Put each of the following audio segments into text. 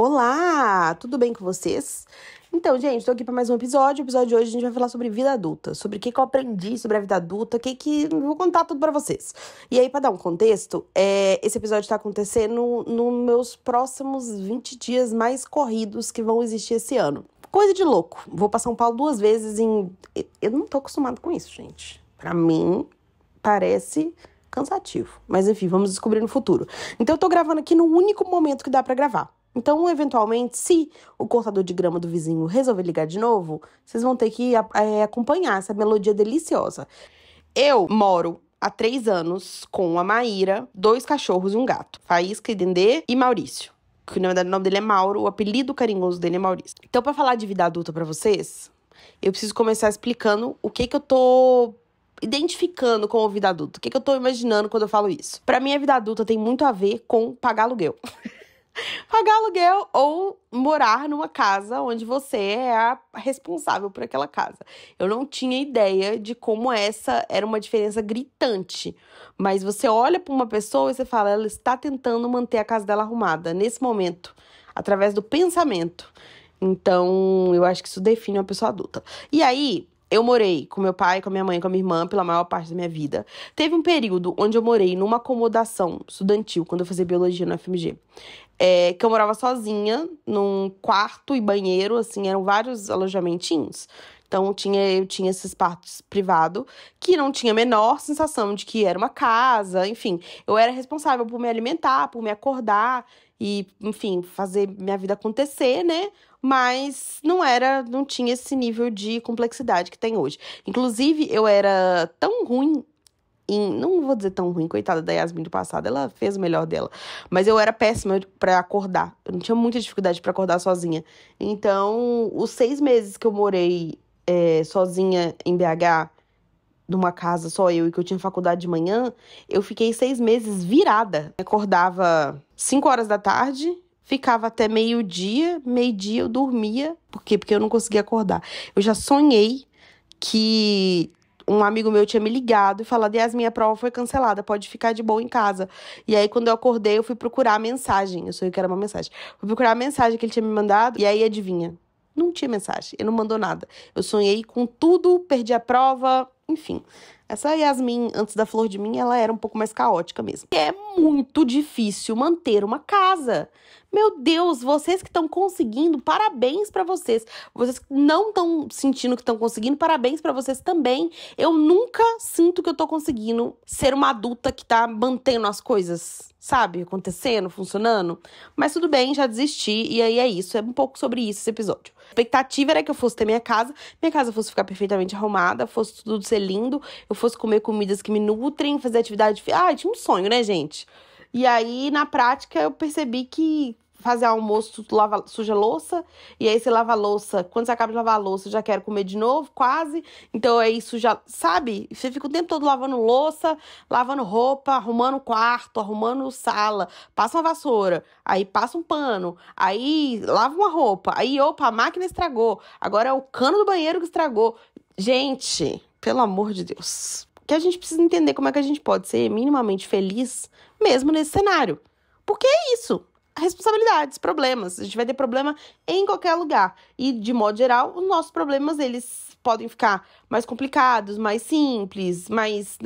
Olá, tudo bem com vocês? Então, gente, tô aqui para mais um episódio. O episódio de hoje a gente vai falar sobre vida adulta, sobre o que eu aprendi sobre a vida adulta, eu vou contar tudo para vocês. E aí, para dar um contexto, esse episódio tá acontecendo nos meus próximos 20 dias mais corridos que vão existir esse ano. Coisa de louco. Vou pra São Paulo 2 vezes em... Eu não tô acostumado com isso, gente. Pra mim, parece cansativo. Mas enfim, vamos descobrir no futuro. Então, eu tô gravando aqui no único momento que dá pra gravar. Então, eventualmente, se o cortador de grama do vizinho resolver ligar de novo, vocês vão ter que acompanhar essa melodia deliciosa. Eu moro há 3 anos com a Maíra, 2 cachorros e um gato. Faísca, Dendê e Maurício. Que, na verdade, o nome dele é Mauro, o apelido carinhoso dele é Maurício. Então, pra falar de vida adulta pra vocês, eu preciso começar explicando o que eu tô identificando como vida adulta. O que eu tô imaginando quando eu falo isso. Pra mim, a vida adulta tem muito a ver com pagar aluguel. Pagar aluguel ou morar numa casa onde você é a responsável por aquela casa. Eu não tinha ideia de como essa era uma diferença gritante. Mas você olha para uma pessoa e você fala, ela está tentando manter a casa dela arrumada nesse momento, através do pensamento. Então, eu acho que isso define uma pessoa adulta. E aí, eu morei com meu pai, com a minha mãe, com a minha irmã pela maior parte da minha vida. Teve um período onde eu morei numa acomodação estudantil, quando eu fazia biologia no FMG. Que eu morava sozinha, num quarto e banheiro, assim, eram vários alojamentinhos. Então, eu tinha esses quartos privados, que não tinha a menor sensação de que era uma casa, enfim. Eu era responsável por me alimentar, por me acordar e, enfim, fazer minha vida acontecer, né? Mas não tinha esse nível de complexidade que tem hoje. Inclusive, eu era tão ruim não vou dizer tão ruim, coitada da Yasmin do passado, ela fez o melhor dela. Mas eu era péssima pra acordar. Eu não tinha muita dificuldade pra acordar sozinha. Então, os 6 meses que eu morei sozinha em BH, numa casa só eu e que eu tinha faculdade de manhã, eu fiquei 6 meses virada. Acordava 5 horas da tarde, ficava até meio-dia eu dormia. Por quê? Porque eu não conseguia acordar. Eu já sonhei que um amigo meu tinha me ligado e falado, Yasmin, a prova foi cancelada, pode ficar de boa em casa. E aí, quando eu acordei, eu fui procurar a mensagem. Eu sei que era uma mensagem. Fui procurar a mensagem que ele tinha me mandado. E aí, adivinha? Não tinha mensagem. Ele não mandou nada. Eu sonhei com tudo, perdi a prova, enfim. Essa Yasmin, antes da Flor de Mim, ela era um pouco mais caótica mesmo. É muito difícil manter uma casa. Meu Deus, vocês que estão conseguindo, parabéns pra vocês. Vocês que não estão sentindo que estão conseguindo, parabéns pra vocês também. Eu nunca sinto que eu tô conseguindo ser uma adulta que tá mantendo as coisas, sabe? Acontecendo, funcionando. Mas tudo bem, já desisti. E aí é isso, é um pouco sobre isso esse episódio. A expectativa era que eu fosse ter minha casa fosse ficar perfeitamente arrumada, fosse tudo ser lindo, eu fosse comer comidas que me nutrem, fazer atividade... tinha um sonho, né, gente? E aí, na prática, eu percebi que fazer almoço suja louça, e aí você lava a louça, quando você acaba de lavar a louça, eu já quero comer de novo, quase. Então aí suja, sabe? Você fica o tempo todo lavando louça, lavando roupa, arrumando quarto, arrumando sala, passa uma vassoura, aí passa um pano, aí lava uma roupa, aí opa, a máquina estragou, agora é o cano do banheiro que estragou. Gente, pelo amor de Deus, que a gente precisa entender como é que a gente pode ser minimamente feliz mesmo nesse cenário. Porque é isso. Responsabilidades, problemas. A gente vai ter problema em qualquer lugar. E, de modo geral, os nossos problemas, eles podem ficar mais complicados, mais simples, mais,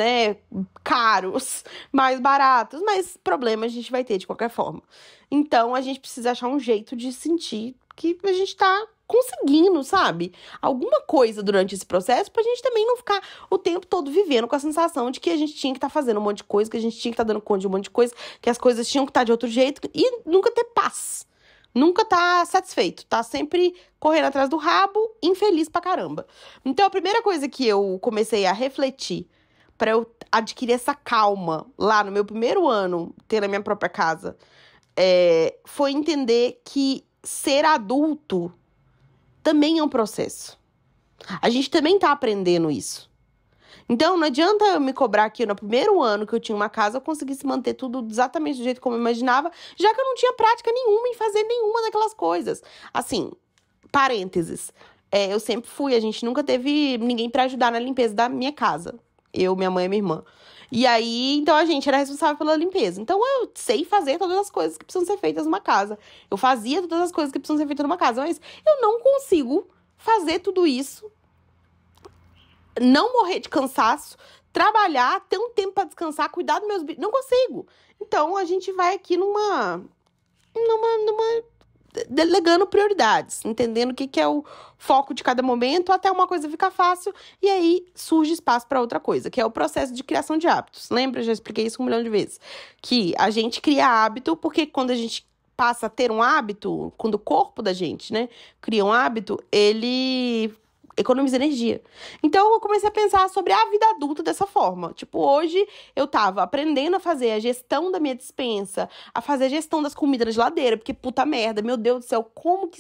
caros, mais baratos. Mas problemas a gente vai ter de qualquer forma. Então, a gente precisa achar um jeito de sentir que a gente tá conseguindo, sabe? Alguma coisa durante esse processo pra gente também não ficar o tempo todo vivendo com a sensação de que a gente tinha que estar fazendo um monte de coisa, que a gente tinha que estar dando conta de um monte de coisa, que as coisas tinham que estar de outro jeito e nunca ter paz. Nunca tá satisfeito, tá sempre correndo atrás do rabo, infeliz pra caramba. Então, a primeira coisa que eu comecei a refletir pra eu adquirir essa calma lá no meu primeiro ano, ter a minha própria casa, foi entender que ser adulto também é um processo. A gente também tá aprendendo isso. Então, não adianta eu me cobrar que no primeiro ano que eu tinha uma casa, eu conseguisse manter tudo exatamente do jeito como eu imaginava, já que eu não tinha prática nenhuma em fazer nenhuma daquelas coisas. Assim, parênteses. Eu sempre fui, a gente nunca teve ninguém pra ajudar na limpeza da minha casa. Eu, minha mãe e minha irmã. E aí, então a gente era responsável pela limpeza. Então eu sei fazer todas as coisas que precisam ser feitas numa casa. Eu fazia todas as coisas que precisam ser feitas numa casa, mas eu não consigo fazer tudo isso, não morrer de cansaço, trabalhar, ter um tempo pra descansar, cuidar dos meus bichos. Não consigo. Então a gente vai aqui numa delegando prioridades, entendendo o que é o foco de cada momento, até uma coisa ficar fácil, e aí surge espaço para outra coisa, que é o processo de criação de hábitos. Lembra? Eu já expliquei isso 1 milhão de vezes. Que a gente cria hábito, porque quando a gente passa a ter um hábito, quando o corpo da gente, né, cria um hábito, ele economiza energia. Então, eu comecei a pensar sobre a vida adulta dessa forma. Tipo, hoje eu tava aprendendo a fazer a gestão da minha despensa, a fazer a gestão das comidas na geladeira, porque puta merda, meu Deus do céu, como que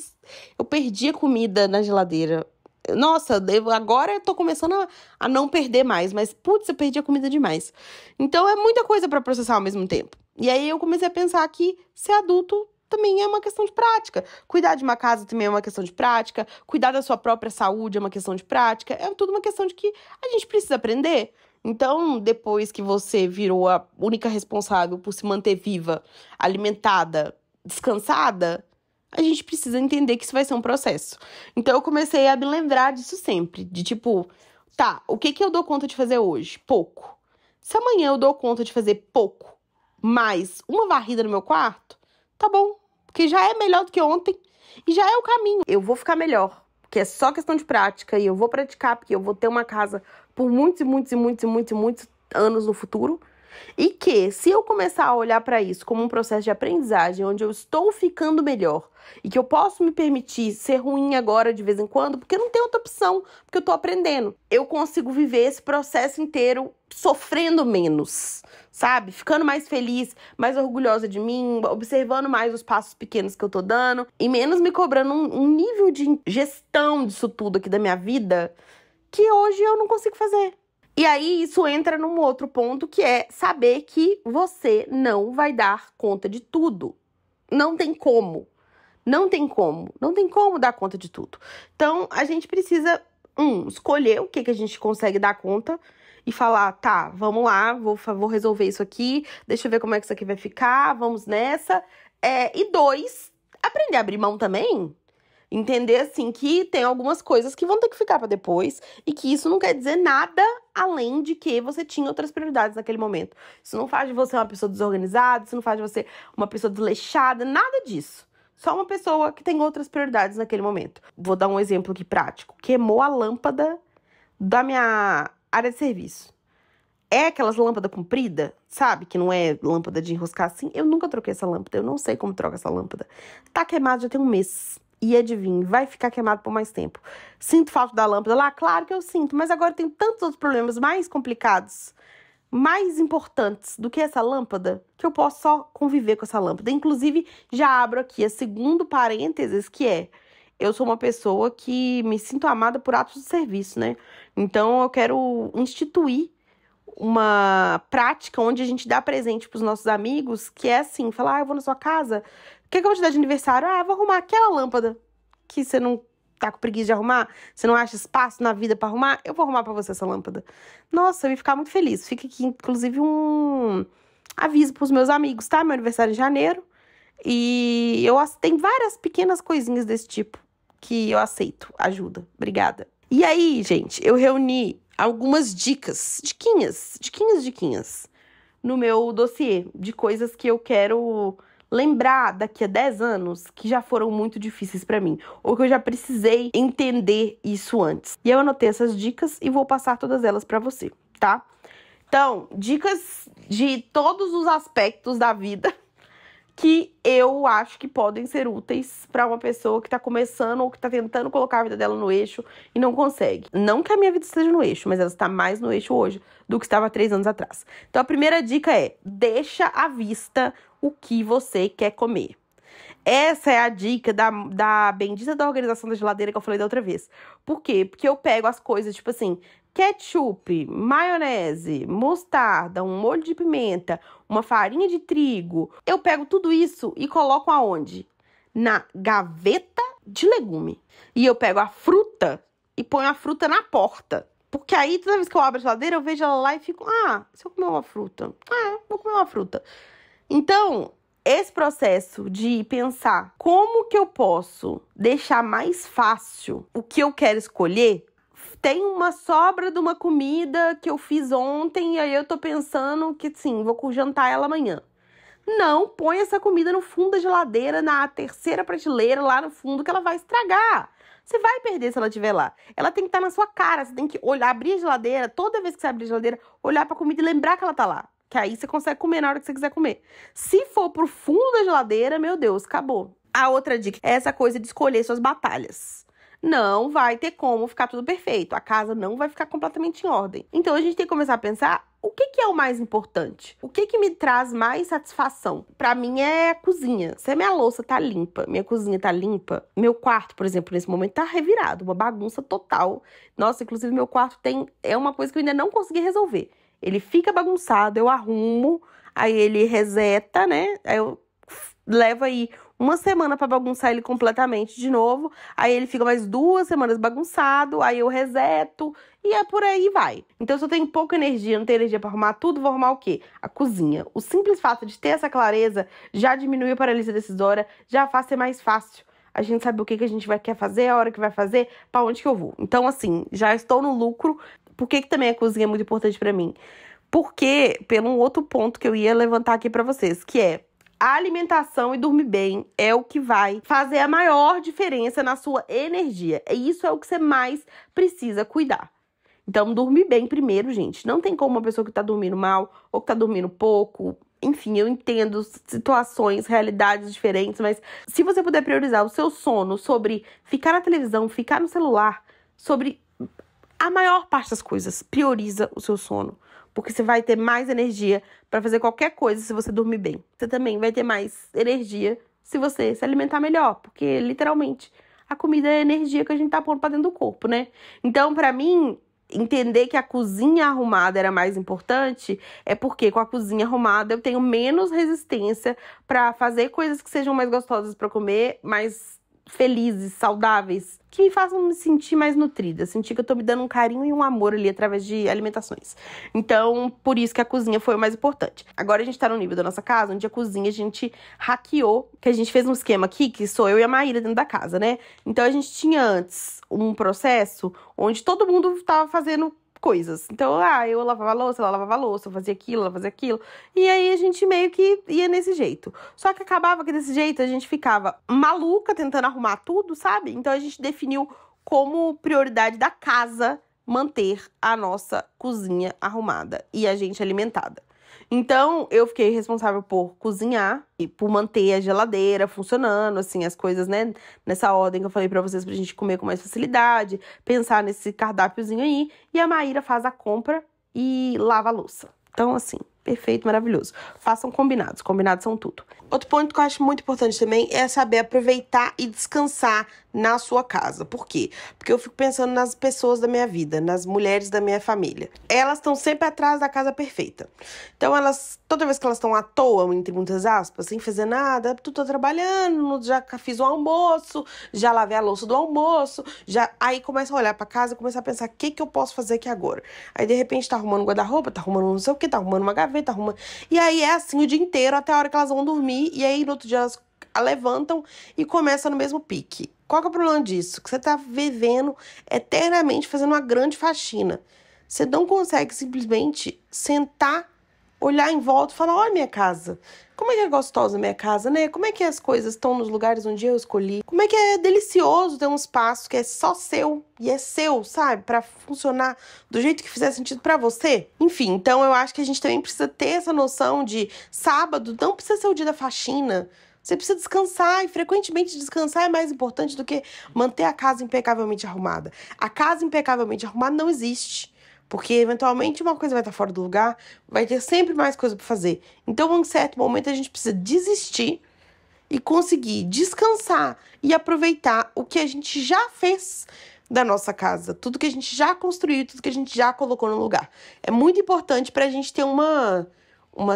eu perdi a comida na geladeira? Nossa, agora eu tô começando a não perder mais, mas putz, eu perdi a comida demais. Então, é muita coisa pra processar ao mesmo tempo. E aí, eu comecei a pensar que ser adulto também é uma questão de prática. Cuidar de uma casa também é uma questão de prática. Cuidar da sua própria saúde é uma questão de prática. É tudo uma questão de que a gente precisa aprender. Então, depois que você virou a única responsável por se manter viva, alimentada, descansada, a gente precisa entender que isso vai ser um processo. Então, eu comecei a me lembrar disso sempre. De tipo, tá, o que eu dou conta de fazer hoje? Pouco. Se amanhã eu dou conta de fazer pouco, mais uma varrida no meu quarto, tá bom. Porque já é melhor do que ontem e já é o caminho. Eu vou ficar melhor, porque é só questão de prática e eu vou praticar, porque eu vou ter uma casa por muitos e muitos e muitos e muitos e muitos anos no futuro. E que, se eu começar a olhar para isso como um processo de aprendizagem, onde eu estou ficando melhor e que eu posso me permitir ser ruim agora de vez em quando, porque não tem outra opção, porque eu tô aprendendo, eu consigo viver esse processo inteiro sofrendo menos, sabe? Ficando mais feliz, mais orgulhosa de mim, observando mais os passos pequenos que eu tô dando e menos me cobrando um nível de gestão disso tudo aqui da minha vida que hoje eu não consigo fazer. E aí, isso entra num outro ponto, que é saber que você não vai dar conta de tudo. Não tem como. Não tem como. Não tem como dar conta de tudo. Então, a gente precisa, escolher o que a gente consegue dar conta e falar, tá, vamos lá, vou resolver isso aqui, deixa eu ver como é que isso aqui vai ficar, vamos nessa. E 2, aprender a abrir mão também. Entender, assim, que tem algumas coisas que vão ter que ficar pra depois e que isso não quer dizer nada além de que você tinha outras prioridades naquele momento. Isso não faz de você uma pessoa desorganizada, isso não faz de você uma pessoa desleixada, nada disso. Só uma pessoa que tem outras prioridades naquele momento. Vou dar um exemplo aqui prático. Queimou a lâmpada da minha área de serviço. É aquelas lâmpadas compridas, sabe? Que não é lâmpada de enroscar assim. Eu nunca troquei essa lâmpada, eu não sei como troca essa lâmpada. Tá queimado já tem 1 mês. E adivinhe, vai ficar queimado por mais tempo. Sinto falta da lâmpada lá? Claro que eu sinto, mas agora tem tantos outros problemas mais complicados, mais importantes do que essa lâmpada, que eu posso só conviver com essa lâmpada. Inclusive, já abro aqui a segundo parênteses, que é, eu sou uma pessoa que me sinto amada por atos de serviço, né? Então, eu quero instituir uma prática onde a gente dá presente pros nossos amigos, que é assim, falar, eu vou na sua casa, o que eu vou te dar de aniversário? Vou arrumar aquela lâmpada que você não tá com preguiça de arrumar, você não acha espaço na vida pra arrumar, eu vou arrumar pra você essa lâmpada. Nossa, eu ia ficar muito feliz. Fica aqui, inclusive, um aviso pros meus amigos, tá? Meu aniversário é em janeiro, e tem várias pequenas coisinhas desse tipo que eu aceito. Ajuda. Obrigada. E aí, gente, eu reuni algumas diquinhas, no meu dossiê de coisas que eu quero lembrar daqui a 10 anos que já foram muito difíceis pra mim, ou que eu já precisei entender isso antes. E eu anotei essas dicas e vou passar todas elas pra você, tá? Então, dicas de todos os aspectos da vida que eu acho que podem ser úteis pra uma pessoa que tá começando ou que tá tentando colocar a vida dela no eixo e não consegue. Não que a minha vida esteja no eixo, mas ela está mais no eixo hoje do que estava 3 anos atrás. Então, a primeira dica é, deixa à vista o que você quer comer. Essa é a dica da bendita da organização da geladeira que eu falei da outra vez. Por quê? Porque eu pego as coisas, tipo assim, ketchup, maionese, mostarda, um molho de pimenta, uma farinha de trigo. Eu pego tudo isso e coloco aonde? Na gaveta de legume. E eu pego a fruta e ponho a fruta na porta. Porque aí, toda vez que eu abro a geladeira, eu vejo ela lá e fico, se eu comer uma fruta? Vou comer uma fruta. Então, esse processo de pensar como que eu posso deixar mais fácil o que eu quero escolher. Tem uma sobra de uma comida que eu fiz ontem e aí eu tô pensando que, sim, vou jantar ela amanhã. Não, põe essa comida no fundo da geladeira, na terceira prateleira, lá no fundo, que ela vai estragar. Você vai perder se ela estiver lá. Ela tem que estar na sua cara, você tem que olhar, abrir a geladeira, toda vez que você abrir a geladeira, olhar pra comida e lembrar que ela tá lá. Que aí você consegue comer na hora que você quiser comer. Se for pro fundo da geladeira, meu Deus, acabou. A outra dica é essa coisa de escolher suas batalhas. Não vai ter como ficar tudo perfeito. A casa não vai ficar completamente em ordem. Então, a gente tem que começar a pensar o que é o mais importante? O que me traz mais satisfação? Pra mim é a cozinha. Se a minha louça tá limpa, minha cozinha tá limpa, meu quarto, por exemplo, nesse momento tá revirado, uma bagunça total. Nossa, inclusive meu quarto é uma coisa que eu ainda não consegui resolver. Ele fica bagunçado, eu arrumo, aí ele reseta, né? Aí eu levo aí uma semana pra bagunçar ele completamente de novo. Aí ele fica mais 2 semanas bagunçado, aí eu reseto e é por aí vai. Então, se eu tenho pouca energia, não tenho energia pra arrumar tudo, vou arrumar o quê? A cozinha. O simples fato de ter essa clareza já diminui a paralisia decisória, já faz ser mais fácil. A gente sabe o que a gente quer fazer, a hora que vai fazer, pra onde que eu vou. Então, assim, já estou no lucro. Por que também a cozinha é muito importante pra mim? Porque, pelo outro ponto que eu ia levantar aqui pra vocês, que é a alimentação e dormir bem é o que vai fazer a maior diferença na sua energia. E isso é o que você mais precisa cuidar. Então, dormir bem primeiro, gente. Não tem como uma pessoa que tá dormindo mal ou que tá dormindo pouco. Enfim, eu entendo situações, realidades diferentes, mas se você puder priorizar o seu sono sobre ficar na televisão, ficar no celular, sobre a maior parte das coisas, prioriza o seu sono. Porque você vai ter mais energia para fazer qualquer coisa se você dormir bem. Você também vai ter mais energia se você se alimentar melhor. Porque, literalmente, a comida é a energia que a gente tá pondo pra dentro do corpo, né? Então, pra mim, entender que a cozinha arrumada era mais importante é porque com a cozinha arrumada eu tenho menos resistência pra fazer coisas que sejam mais gostosas pra comer, mais felizes, saudáveis, que me façam me sentir mais nutrida, sentir que eu tô me dando um carinho e um amor ali através de alimentações. Então, por isso que a cozinha foi o mais importante. Agora a gente tá no nível da nossa casa, onde a cozinha a gente hackeou, que a gente fez um esquema aqui, que sou eu e a Maíra dentro da casa, né? Então a gente tinha antes um processo onde todo mundo tava fazendo coisas. Então, eu lavava a louça, ela lavava a louça, eu fazia aquilo, ela fazia aquilo. E aí a gente meio que ia nesse jeito. Só que acabava que desse jeito a gente ficava maluca tentando arrumar tudo, sabe? Então a gente definiu como prioridade da casa manter a nossa cozinha arrumada e a gente alimentada. Então, eu fiquei responsável por cozinhar e por manter a geladeira funcionando, assim, as coisas, né? Nessa ordem que eu falei pra vocês, pra gente comer com mais facilidade, pensar nesse cardápiozinho aí. E a Maíra faz a compra e lava a louça. Então, assim, perfeito, maravilhoso. Façam combinados, combinados são tudo. Outro ponto que eu acho muito importante também é saber aproveitar e descansar na sua casa. Por quê? Porque eu fico pensando nas pessoas da minha vida, nas mulheres da minha família. Elas estão sempre atrás da casa perfeita. Então, toda vez que elas estão à toa, entre muitas aspas, sem fazer nada, tô trabalhando, já fiz o almoço, já lavei a louça do almoço, aí começa a olhar pra casa e começa a pensar, o que eu posso fazer aqui agora? Aí, de repente, tá arrumando um guarda-roupa, tá arrumando não sei o que, tá arrumando uma gaveta, tá arrumando... E aí, é assim o dia inteiro, até a hora que elas vão dormir, e aí, no outro dia, elas levantam e começam no mesmo pique. Qual que é o problema disso? Que você tá vivendo eternamente fazendo uma grande faxina. Você não consegue simplesmente sentar, olhar em volta e falar, olha minha casa. Como é que é gostosa a minha casa, né? Como é que as coisas estão nos lugares onde eu escolhi? Como é que é delicioso ter um espaço que é só seu e é seu, sabe? Pra funcionar do jeito que fizer sentido pra você. Enfim, então eu acho que a gente também precisa ter essa noção de sábado não precisa ser o dia da faxina. Você precisa descansar, e frequentemente descansar é mais importante do que manter a casa impecavelmente arrumada. A casa impecavelmente arrumada não existe, porque eventualmente uma coisa vai estar fora do lugar, vai ter sempre mais coisa para fazer. Então, em certo momento, a gente precisa desistir e conseguir descansar e aproveitar o que a gente já fez da nossa casa, tudo que a gente já construiu, tudo que a gente já colocou no lugar. É muito importante para a gente ter uma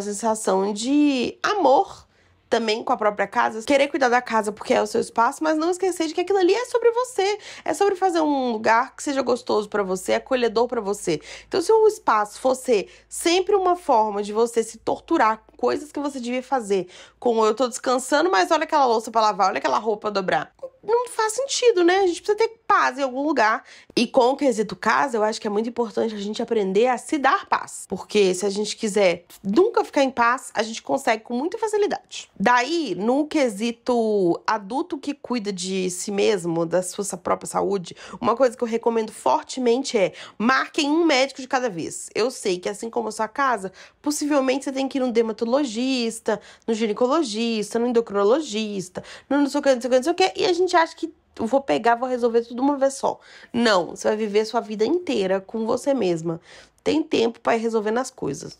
sensação de amor também com a própria casa, querer cuidar da casa porque é o seu espaço, mas não esquecer de que aquilo ali é sobre você, é sobre fazer um lugar que seja gostoso pra você, acolhedor pra você. Então, se o espaço fosse sempre uma forma de você se torturar com coisas que você devia fazer, como eu tô descansando, mas olha aquela louça pra lavar, olha aquela roupa pra dobrar, não faz sentido, né? A gente precisa ter paz em algum lugar. E com o quesito casa, eu acho que é muito importante a gente aprender a se dar paz. Porque se a gente quiser nunca ficar em paz, a gente consegue com muita facilidade. Daí, no quesito adulto que cuida de si mesmo, da sua própria saúde, uma coisa que eu recomendo fortemente é marquem um médico de cada vez. Eu sei que assim como a sua casa, possivelmente você tem que ir no dermatologista, no ginecologista, no endocrinologista, no não sei o que, não sei o que, não sei o que, e a gente acha que eu vou pegar, vou resolver tudo de uma vez só. Não, você vai viver sua vida inteira com você mesma. Tem tempo para ir resolvendo as coisas.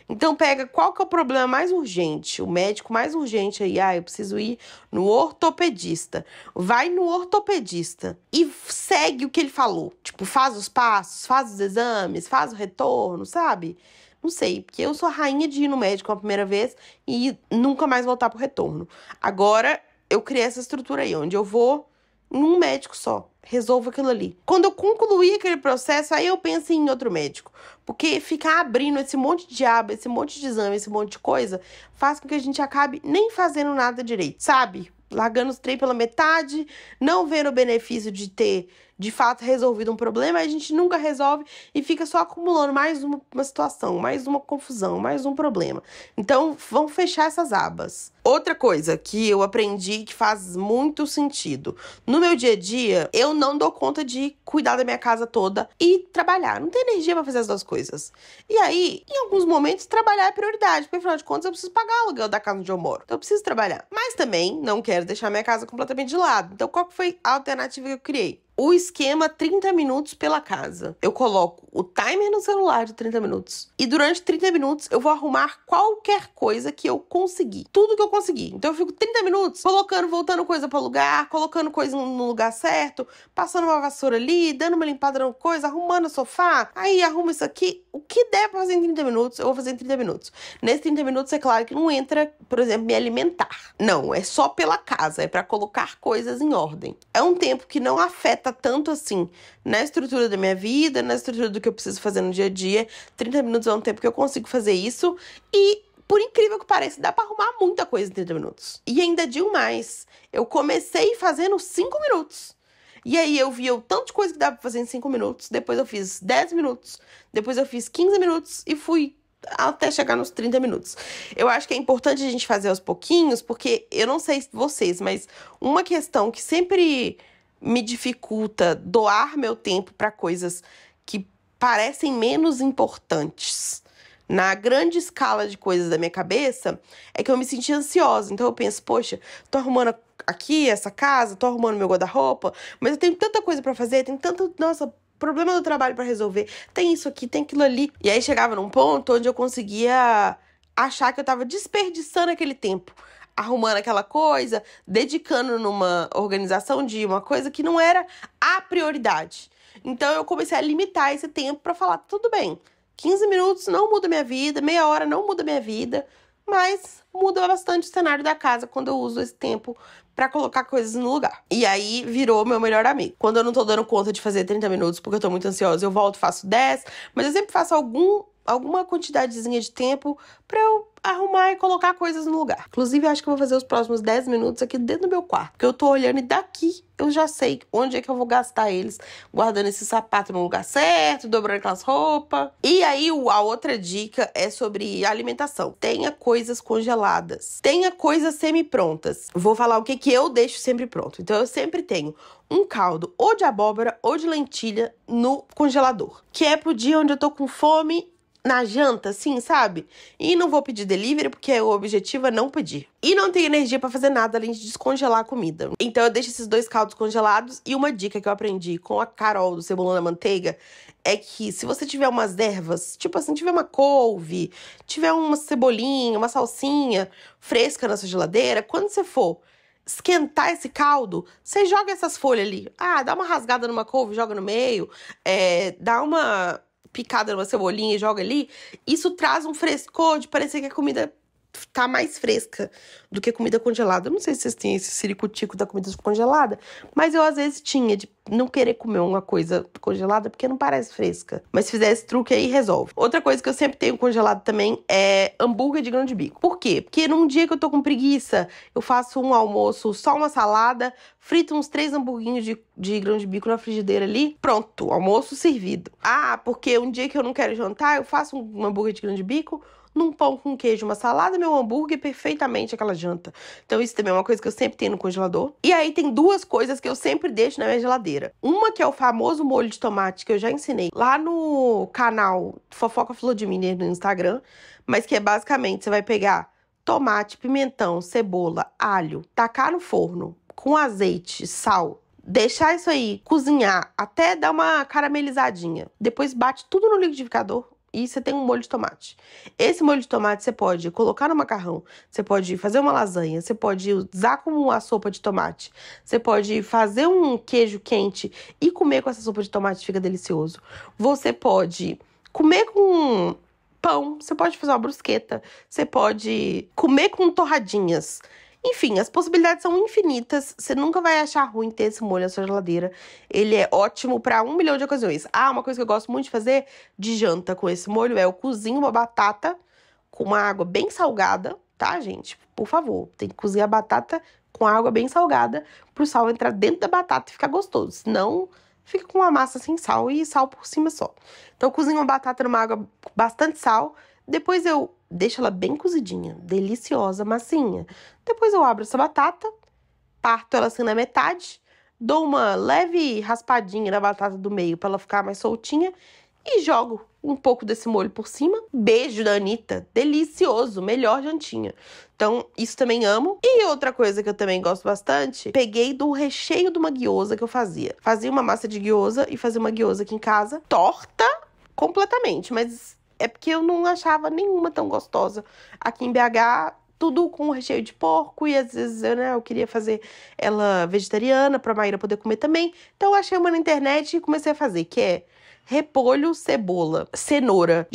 Então pega qual que é o problema mais urgente, o médico mais urgente aí, eu preciso ir no ortopedista. Vai no ortopedista e segue o que ele falou. Tipo, faz os passos, faz os exames, faz o retorno, sabe? Não sei, porque eu sou a rainha de ir no médico a primeira vez e nunca mais voltar pro retorno. Agora, eu criei essa estrutura aí, onde eu vou num médico só, resolvo aquilo ali. Quando eu concluir aquele processo, aí eu penso em outro médico. Porque ficar abrindo esse monte de aba, esse monte de exame, esse monte de coisa, faz com que a gente acabe nem fazendo nada direito, sabe? Largando os trem pela metade, não vendo o benefício de ter, de fato, resolvido um problema, a gente nunca resolve e fica só acumulando mais uma situação, mais uma confusão, mais um problema. Então, vamos fechar essas abas. Outra coisa que eu aprendi que faz muito sentido. No meu dia a dia, eu não dou conta de cuidar da minha casa toda e trabalhar. Não tenho energia pra fazer as duas coisas. E aí, em alguns momentos, trabalhar é prioridade, porque afinal de contas eu preciso pagar o aluguel da casa onde eu moro. Então eu preciso trabalhar. Mas também não quero deixar minha casa completamente de lado. Então qual que foi a alternativa que eu criei? O esquema 30 minutos pela casa. Eu coloco o timer no celular de 30 minutos. E durante 30 minutos eu vou arrumar qualquer coisa que eu conseguir. Tudo que eu conseguir. Então eu fico 30 minutos colocando, voltando coisa para lugar, colocando coisa no lugar certo, passando uma vassoura ali, dando uma limpada na coisa, arrumando o sofá. Aí arrumo isso aqui. O que der pra fazer em 30 minutos, eu vou fazer em 30 minutos. Nesses 30 minutos, é claro que não entra, por exemplo, me alimentar. Não, é só pela casa. É para colocar coisas em ordem. É um tempo que não afeta tanto assim na estrutura da minha vida, na estrutura do que eu preciso fazer no dia a dia. 30 minutos é um tempo que eu consigo fazer isso e, por incrível que pareça, dá pra arrumar muita coisa em 30 minutos. E ainda digo mais, eu comecei fazendo 5 minutos. E aí eu vi o tanto de coisa que dá pra fazer em 5 minutos, depois eu fiz 10 minutos, depois eu fiz 15 minutos e fui até chegar nos 30 minutos. Eu acho que é importante a gente fazer aos pouquinhos, porque eu não sei vocês, mas uma questão que sempre me dificulta doar meu tempo para coisas que parecem menos importantes na grande escala de coisas da minha cabeça, é que eu me senti ansiosa. Então eu penso, poxa, tô arrumando aqui essa casa, tô arrumando meu guarda-roupa, mas eu tenho tanta coisa para fazer, tem tanto, nossa, problema do trabalho para resolver, tem isso aqui, tem aquilo ali. E aí chegava num ponto onde eu conseguia achar que eu tava desperdiçando aquele tempo, arrumando aquela coisa, dedicando numa organização de uma coisa que não era a prioridade. Então eu comecei a limitar esse tempo para falar, tudo bem, 15 minutos não muda minha vida, meia hora não muda minha vida, mas muda bastante o cenário da casa quando eu uso esse tempo pra colocar coisas no lugar. E aí virou meu melhor amigo. Quando eu não tô dando conta de fazer 30 minutos porque eu tô muito ansiosa, eu volto e faço 10, mas eu sempre faço alguma quantidadezinha de tempo pra eu arrumar e colocar coisas no lugar. Inclusive, eu acho que eu vou fazer os próximos 10 minutos aqui dentro do meu quarto. Porque eu tô olhando e daqui eu já sei onde é que eu vou gastar eles. Guardando esse sapato no lugar certo, dobrando aquelas roupas. E aí, a outra dica é sobre alimentação. Tenha coisas congeladas. Tenha coisas semi-prontas. Vou falar o que eu deixo sempre pronto. Então, eu sempre tenho um caldo ou de abóbora ou de lentilha no congelador. Que é pro dia onde eu tô com fome na janta, assim, sabe? E não vou pedir delivery, porque o objetivo é não pedir. E não tenho energia pra fazer nada além de descongelar a comida. Então eu deixo esses 2 caldos congelados. E uma dica que eu aprendi com a Carol do Cebolão na Manteiga é que se você tiver umas ervas, tipo assim, tiver uma couve, tiver uma cebolinha, uma salsinha fresca na sua geladeira, quando você for esquentar esse caldo, você joga essas folhas ali. Dá uma rasgada numa couve, joga no meio, dá uma picada numa cebolinha e joga ali, isso traz um frescor de parecer que a comida tá mais fresca do que comida congelada. Eu não sei se vocês têm esse ciricutico da comida congelada, mas eu às vezes tinha de não querer comer uma coisa congelada porque não parece fresca. Mas se fizer esse truque aí, resolve. Outra coisa que eu sempre tenho congelado também é hambúrguer de grão de bico. Por quê? Porque num dia que eu tô com preguiça, eu faço um almoço, só uma salada, frito uns 3 hamburguinhos de grão de bico na frigideira ali, pronto, almoço servido. Ah, porque um dia que eu não quero jantar, eu faço um hambúrguer de grão de bico, num pão com queijo, uma salada, meu hambúrguer, perfeitamente aquela janta. Então isso também é uma coisa que eu sempre tenho no congelador. E aí tem 2 coisas que eu sempre deixo na minha geladeira. Uma que é o famoso molho de tomate, que eu já ensinei lá no canal Fofoca Flor de Miller no Instagram, mas que é basicamente, você vai pegar tomate, pimentão, cebola, alho, tacar no forno com azeite, sal, deixar isso aí cozinhar até dar uma caramelizadinha. Depois bate tudo no liquidificador. E você tem um molho de tomate. Esse molho de tomate você pode colocar no macarrão, você pode fazer uma lasanha, você pode usar como uma sopa de tomate, você pode fazer um queijo quente e comer com essa sopa de tomate, fica delicioso. Você pode comer com pão, você pode fazer uma brusqueta, você pode comer com torradinhas. Enfim, as possibilidades são infinitas. Você nunca vai achar ruim ter esse molho na sua geladeira. Ele é ótimo para 1 milhão de ocasiões. Ah, uma coisa que eu gosto muito de fazer de janta com esse molho é eu cozinho uma batata com uma água bem salgada, tá, gente? Por favor, tem que cozinhar a batata com água bem salgada pro sal entrar dentro da batata e ficar gostoso. Senão, fica com uma massa sem sal e sal por cima só. Então, eu cozinho uma batata numa água com bastante sal. Depois eu deixo ela bem cozidinha, deliciosa, massinha. Depois eu abro essa batata, parto ela assim na metade, dou uma leve raspadinha na batata do meio para ela ficar mais soltinha e jogo um pouco desse molho por cima. Beijo da Anitta, delicioso, melhor jantinha. Então, isso também amo. E outra coisa que eu também gosto bastante, peguei do recheio de uma guiosa que eu fazia. Fazia uma massa de guiosa e fazia uma guiosa aqui em casa, torta completamente, mas é porque eu não achava nenhuma tão gostosa. Aqui em BH, tudo com recheio de porco. E às vezes eu queria fazer ela vegetariana pra Maíra poder comer também. Então eu achei uma na internet e comecei a fazer, que é repolho, cebola, cenoura,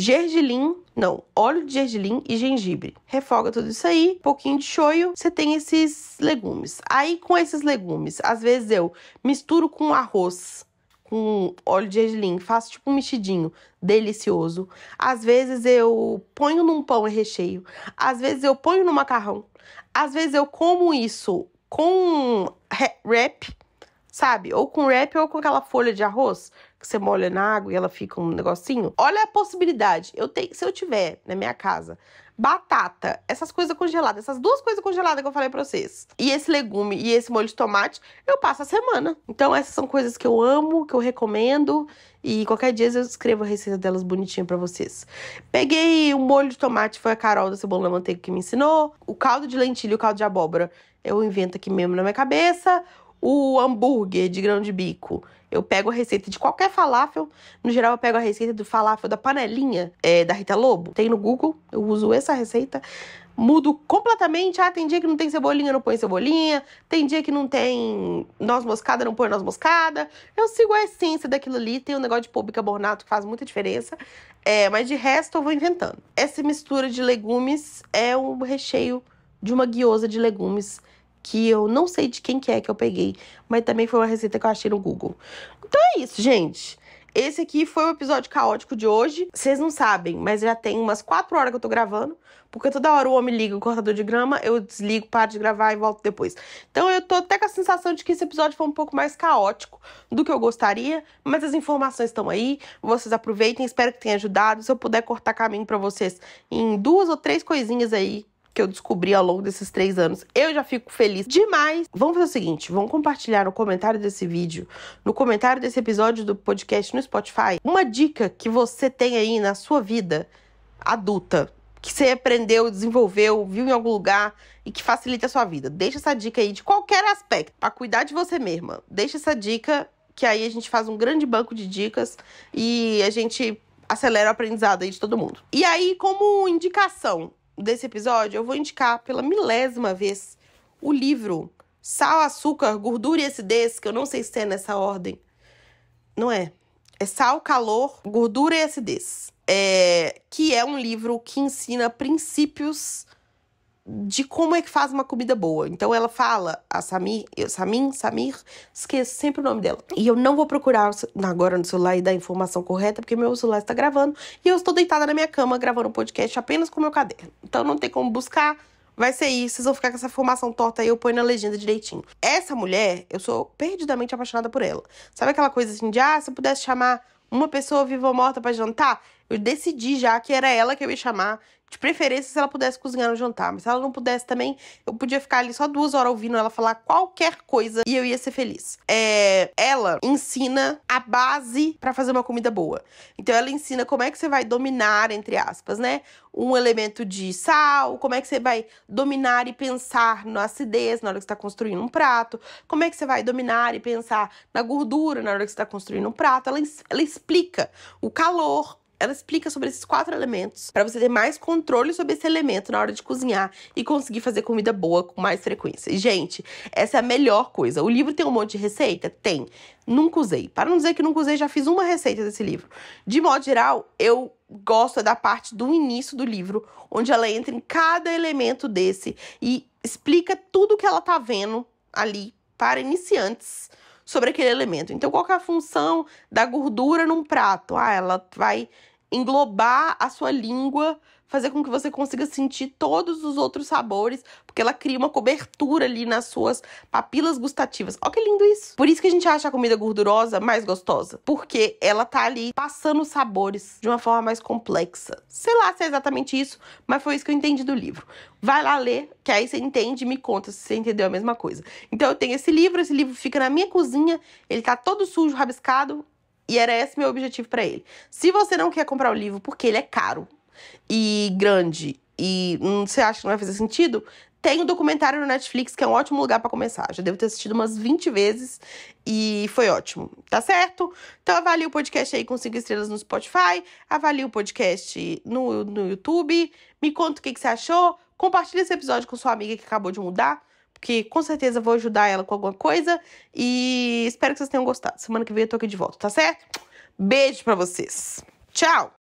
óleo de gergelim e gengibre. Refoga tudo isso aí, um pouquinho de shoyu, você tem esses legumes. Aí com esses legumes, às vezes eu misturo com arroz, com óleo de gergelim, faço tipo um mexidinho delicioso. Às vezes eu ponho num pão e recheio. Às vezes eu ponho no macarrão. Às vezes eu como isso com wrap, sabe? Ou com wrap ou com aquela folha de arroz que você molha na água e ela fica um negocinho. Olha a possibilidade. Se eu tiver na minha casa batata, essas coisas congeladas, essas 2 coisas congeladas que eu falei pra vocês, e esse legume e esse molho de tomate, eu passo a semana. Então essas são coisas que eu amo, que eu recomendo, e qualquer dia eu escrevo a receita delas bonitinha pra vocês. Peguei o molho de tomate, foi a Carol da Cebola na Manteiga que me ensinou. O caldo de lentilha e o caldo de abóbora eu invento aqui mesmo na minha cabeça. O hambúrguer de grão de bico, eu pego a receita de qualquer falafel. No geral, eu pego a receita do falafel da panelinha da Rita Lobo. Tem no Google, eu uso essa receita. Mudo completamente. Ah, tem dia que não tem cebolinha, não põe cebolinha. Tem dia que não tem noz moscada, não põe noz moscada. Eu sigo a essência daquilo ali. Tem um negócio de pôr bicarbonato que faz muita diferença. Mas de resto, eu vou inventando. Essa mistura de legumes é um recheio de uma guiosa de legumes que eu não sei de quem que eu peguei, mas também foi uma receita que eu achei no Google. Então é isso, gente. Esse aqui foi o episódio caótico de hoje. Vocês não sabem, mas já tem umas 4 horas que eu tô gravando, porque toda hora o homem liga o cortador de grama, eu desligo, paro de gravar e volto depois. Então eu tô até com a sensação de que esse episódio foi um pouco mais caótico do que eu gostaria, mas as informações estão aí, vocês aproveitem, espero que tenha ajudado. Se eu puder cortar caminho pra vocês em 2 ou 3 coisinhas aí que eu descobri ao longo desses 3 anos, eu já fico feliz demais. Vamos fazer o seguinte, vamos compartilhar no comentário desse vídeo, no comentário desse episódio do podcast no Spotify, uma dica que você tem aí na sua vida adulta, que você aprendeu, desenvolveu, viu em algum lugar e que facilita a sua vida. Deixa essa dica aí de qualquer aspecto, pra cuidar de você mesma. Deixa essa dica, que aí a gente faz um grande banco de dicas e a gente acelera o aprendizado aí de todo mundo. E aí, como indicação desse episódio, eu vou indicar pela 1000ª vez o livro Sal, Açúcar, Gordura e Acidez, que eu não sei se é nessa ordem. Não é. É Sal, Calor, Gordura e Acidez. Que é um livro que ensina princípios de como é que faz uma comida boa. Então ela fala, a Samir, esqueço sempre o nome dela. E eu não vou procurar agora no celular e dar a informação correta, porque meu celular está gravando e eu estou deitada na minha cama gravando um podcast apenas com o meu caderno. Então não tem como buscar, vai ser isso, vocês vão ficar com essa informação torta aí, eu ponho na legenda direitinho. Essa mulher, eu sou perdidamente apaixonada por ela. Sabe aquela coisa assim de, se eu pudesse chamar uma pessoa viva ou morta pra jantar, eu decidi já que era ela que eu ia chamar, de preferência se ela pudesse cozinhar no jantar. Mas se ela não pudesse também, eu podia ficar ali só 2 horas ouvindo ela falar qualquer coisa e eu ia ser feliz. Ela ensina a base pra fazer uma comida boa. Então ela ensina como é que você vai dominar, entre aspas, né? Um elemento de sal, como é que você vai dominar e pensar na acidez na hora que você tá construindo um prato, como é que você vai dominar e pensar na gordura na hora que você tá construindo um prato. Ela explica o calor, ela explica sobre esses 4 elementos para você ter mais controle sobre esse elemento na hora de cozinhar e conseguir fazer comida boa com mais frequência. E, gente, essa é a melhor coisa. O livro tem um monte de receita? Tem. Nunca usei. Para não dizer que nunca usei, já fiz uma receita desse livro. De modo geral, eu gosto da parte do início do livro, onde ela entra em cada elemento desse e explica tudo que ela tá vendo ali para iniciantes sobre aquele elemento. Então, qual que é a função da gordura num prato? Ela vai englobar a sua língua, fazer com que você consiga sentir todos os outros sabores, porque ela cria uma cobertura ali nas suas papilas gustativas. Olha que lindo isso! Por isso que a gente acha a comida gordurosa mais gostosa, porque ela tá ali passando os sabores de uma forma mais complexa. Sei lá se é exatamente isso, mas foi isso que eu entendi do livro. Vai lá ler, que aí você entende e me conta se você entendeu a mesma coisa. Então eu tenho esse livro fica na minha cozinha, ele tá todo sujo, rabiscado, e era esse meu objetivo pra ele. Se você não quer comprar o livro porque ele é caro e grande e você acha que não vai fazer sentido, tem um documentário no Netflix que é um ótimo lugar pra começar. Já devo ter assistido umas 20 vezes e foi ótimo, tá certo? Então avalie o podcast aí com 5 estrelas no Spotify, avalie o podcast no YouTube, me conta o que você achou, compartilha esse episódio com sua amiga que acabou de mudar, porque com certeza vou ajudar ela com alguma coisa e espero que vocês tenham gostado. Semana que vem eu tô aqui de volta, tá certo? Beijo pra vocês. Tchau!